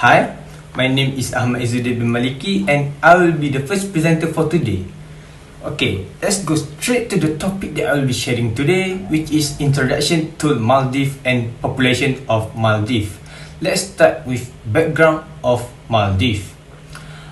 Hi, my name is Ahmad IZZUDDin bin Maliki and I will be the first presenter for today. Okay, let's go straight to the topic that I will be sharing today, which is introduction to Maldives and population of Maldives. Let's start with background of Maldives.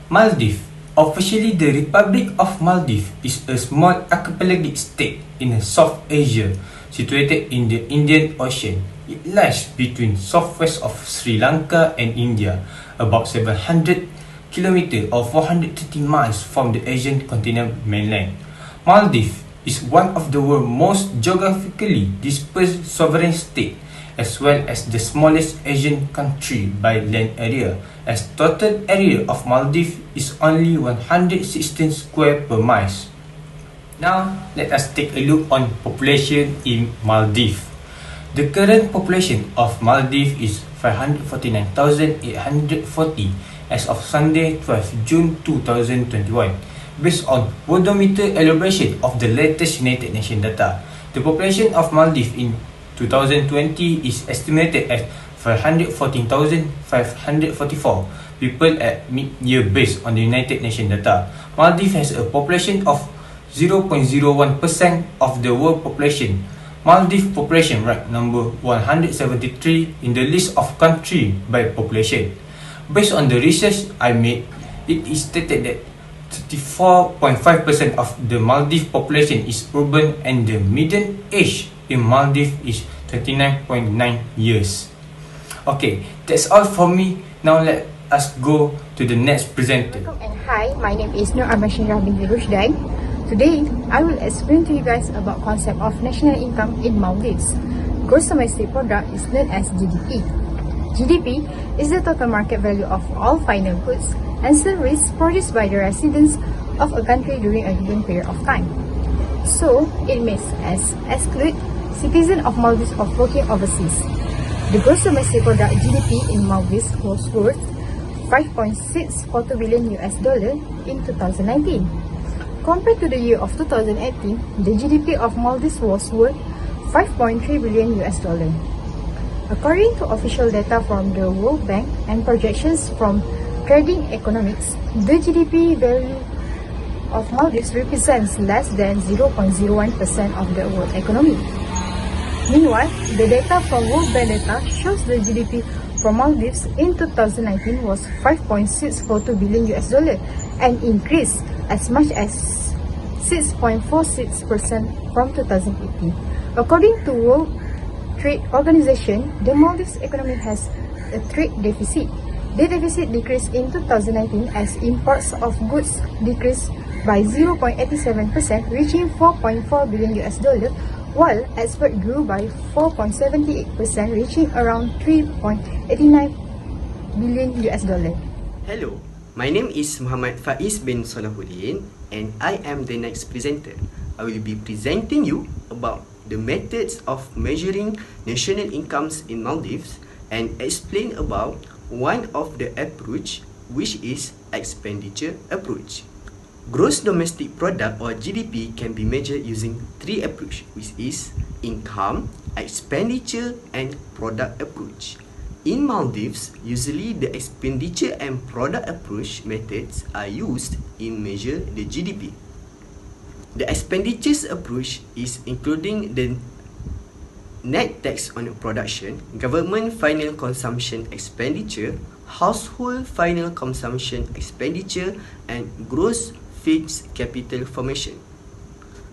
Maldives, officially the Republic of Maldives, is a small archipelagic state in South Asia, situated in the Indian Ocean. It lies between southwest of Sri Lanka and India, about 700 km or 430 miles from the Asian continental mainland. Maldives is one of the world's most geographically dispersed sovereign states, as well as the smallest Asian country by land area, as total area of Maldives is only 116 square per miles. Now, let us take a look on population in Maldives. The current population of Maldives is 549,840 as of Sunday, 12 June 2021, based on worldometer elaboration of the latest United Nations data. The population of Maldives in 2020 is estimated at 514,544 people at mid-year based on the United Nations data. Maldives has a population of 0.01% of the world population. Maldives population ranked number 173 in the list of country by population. Based on the research I made, it is stated that 34.5% of the Maldives population is urban and the median age in Maldives is 29.9 years. Okay, that's all from me. Now let us go to the next presenter. Welcome and hi, my name is SHAHIRAH binti RUSHDAN. Today, I will explain to you guys about concept of national income in Maldives. Gross domestic product is known as GDP. GDP is the total market value of all final goods and services produced by the residents of a country during a given period of time. So, it means exclude citizens of Maldives of working overseas. The gross domestic product GDP in Maldives was worth $5.642 billion in 2019. Compared to the year of 2018, the GDP of Maldives was worth $5.3 billion. According to official data from the World Bank and projections from Trading Economics, the GDP value of Maldives represents less than 0.01% of the world economy. Meanwhile, the data from World Bank data shows the GDP for Maldives in 2019 was $5.642 billion and increased as much as 6.46% from 2018. According to World Trade Organization, the Maldives economy has a trade deficit. The deficit decreased in 2019 as imports of goods decreased by 0.87%, reaching $4.4 billion, while export grew by 4.78%, reaching around $3.89 billion. Hello, my name is FAIZ bin SOLAHUDIN and I am the next presenter. I will be presenting you about the methods of measuring national incomes in Maldives and explain about one of the approach, which is expenditure approach. Gross domestic product or GDP can be measured using three approach, which is income, expenditure and product approach. In Maldives, usually the expenditure and product approach methods are used in measure the GDP. The expenditures approach is including the net tax on production, government final consumption expenditure, household final consumption expenditure, and gross fixed capital formation.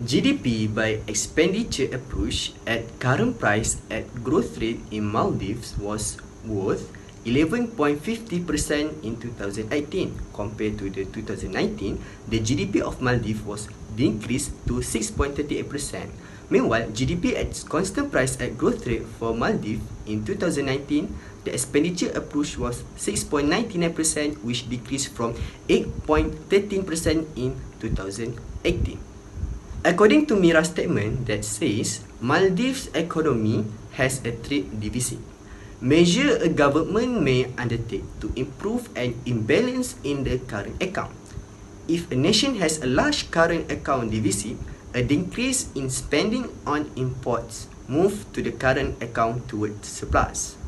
GDP by expenditure approach at current price at growth rate in Maldives was worth 11.50% in 2018. Compared to the 2019, the GDP of Maldives was decreased to 6.38%. Meanwhile, GDP at constant price at growth rate for Maldives in 2019, the expenditure approach was 6.99%, which decreased from 8.13% in 2018. According to MIRA's statement that says, Maldives' economy has a trade deficit. Measure a government may undertake to improve an imbalance in the current account. If a nation has a large current account deficit, a decrease in spending on imports move to the current account towards surplus.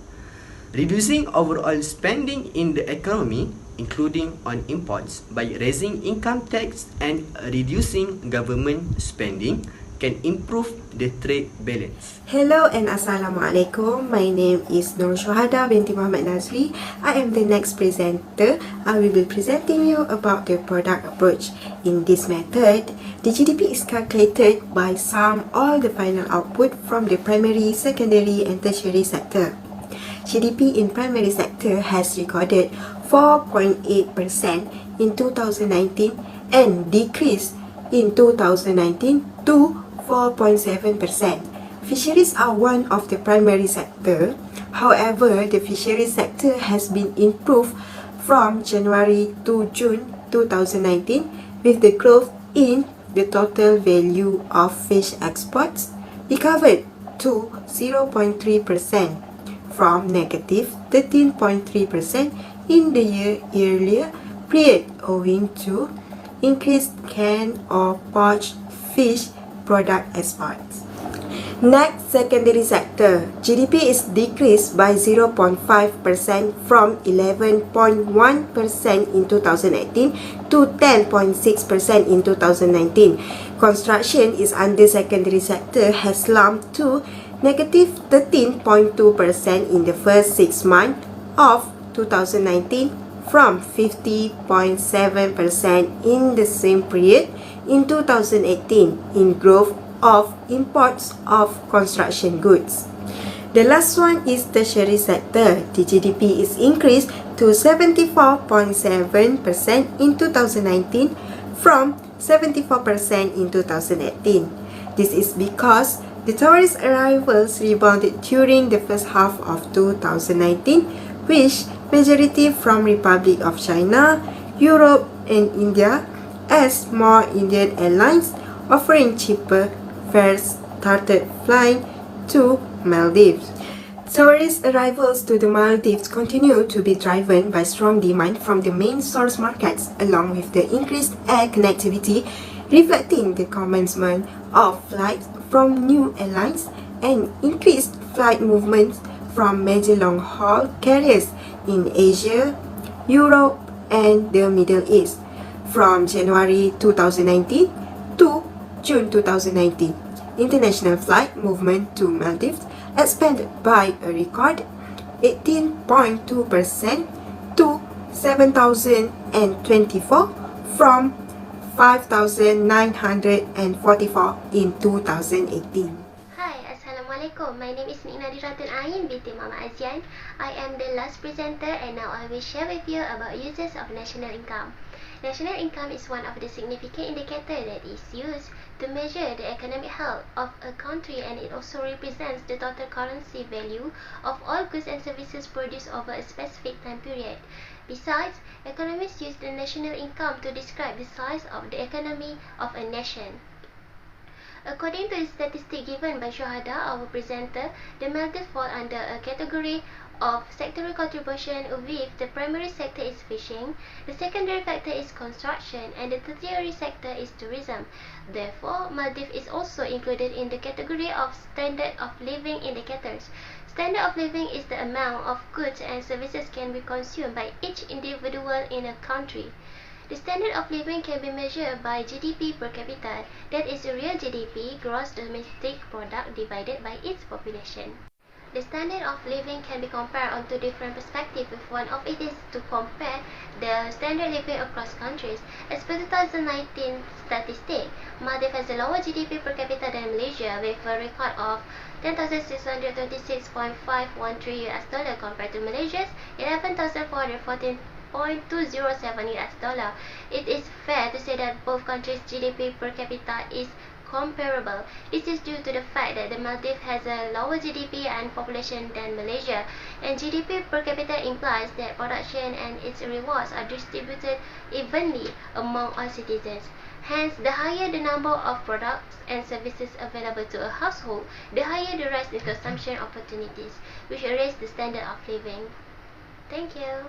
reducing overall spending in the economy, including on imports, by raising income tax and reducing government spending, can improve the trade balance. Hello and Assalamualaikum. My name is NURSYUHADA binti Muhammad NAZRI. I am the next presenter. I will be presenting you about the product approach. In this method, the GDP is calculated by sum all the final output from the primary, secondary and tertiary sector. GDP in primary sector has recorded 4.8% in 2019 and decreased in 2019 to 4.7%. Fisheries are one of the primary sector. However, the fisheries sector has been improved from January to June 2019 with the growth in the total value of fish exports recovered to 0.3% from negative 13.3% in the earlier period owing to increased canned or poached fish product exports. Next, secondary sector. GDP is decreased by 0.5% from 11.1% in 2018 to 10.6% in 2019. Construction is under secondary sector has slumped to negative 13.2% in the first 6 months of 2019 from 50.7% in the same period in 2018 in growth of imports of construction goods. The last one is tertiary sector. The GDP is increased to 74.7% in 2019 from 74% in 2018. This is because the tourist arrivals rebounded during the first half of 2019, which majority from Republic of China, Europe and India, as more Indian airlines offering cheaper fares started flying to Maldives. Tourist arrivals to the Maldives continue to be driven by strong demand from the main source markets along with the increased air connectivity, reflecting the commencement of flights from new airlines and increased flight movements from major long-haul carriers in Asia, Europe and the Middle East from January 2019 to June 2019. International flight movement to Maldives expanded by a record 18.2% to 7,024 from 5,944 in 2018. Hi, Assalamualaikum. My name is NADHIRATUL binti Mama AZIAN. I am the last presenter and now I will share with you about uses of national income. National income is one of the significant indicators that is used to measure the economic health of a country, and it also represents the total currency value of all goods and services produced over a specific time period. Besides, economists use the national income to describe the size of the economy of a nation. According to the statistic given by Shahada, our presenter, the Maldives fall under a category of sectoral contribution with the primary sector is fishing, the secondary factor is construction, and the tertiary sector is tourism. Therefore, Maldives is also included in the category of standard of living indicators. Standard of living is the amount of goods and services can be consumed by each individual in a country. The standard of living can be measured by GDP per capita, that is real GDP, gross domestic product, divided by its population. The standard of living can be compared on two different perspectives, with one of it is to compare the standard living across countries. As per 2019 statistic, Maldives has a lower GDP per capita than Malaysia, with a record of 10,626.513 US dollar compared to Malaysia's 11,414.207 US dollar. It is fair to say that both countries' GDP per capita is comparable. This is due to the fact that the Maldives has a lower GDP and population than Malaysia, and GDP per capita implies that production and its rewards are distributed evenly among all citizens. Hence, the higher the number of products and services available to a household, the higher the rise in consumption opportunities, which raise the standard of living. Thank you.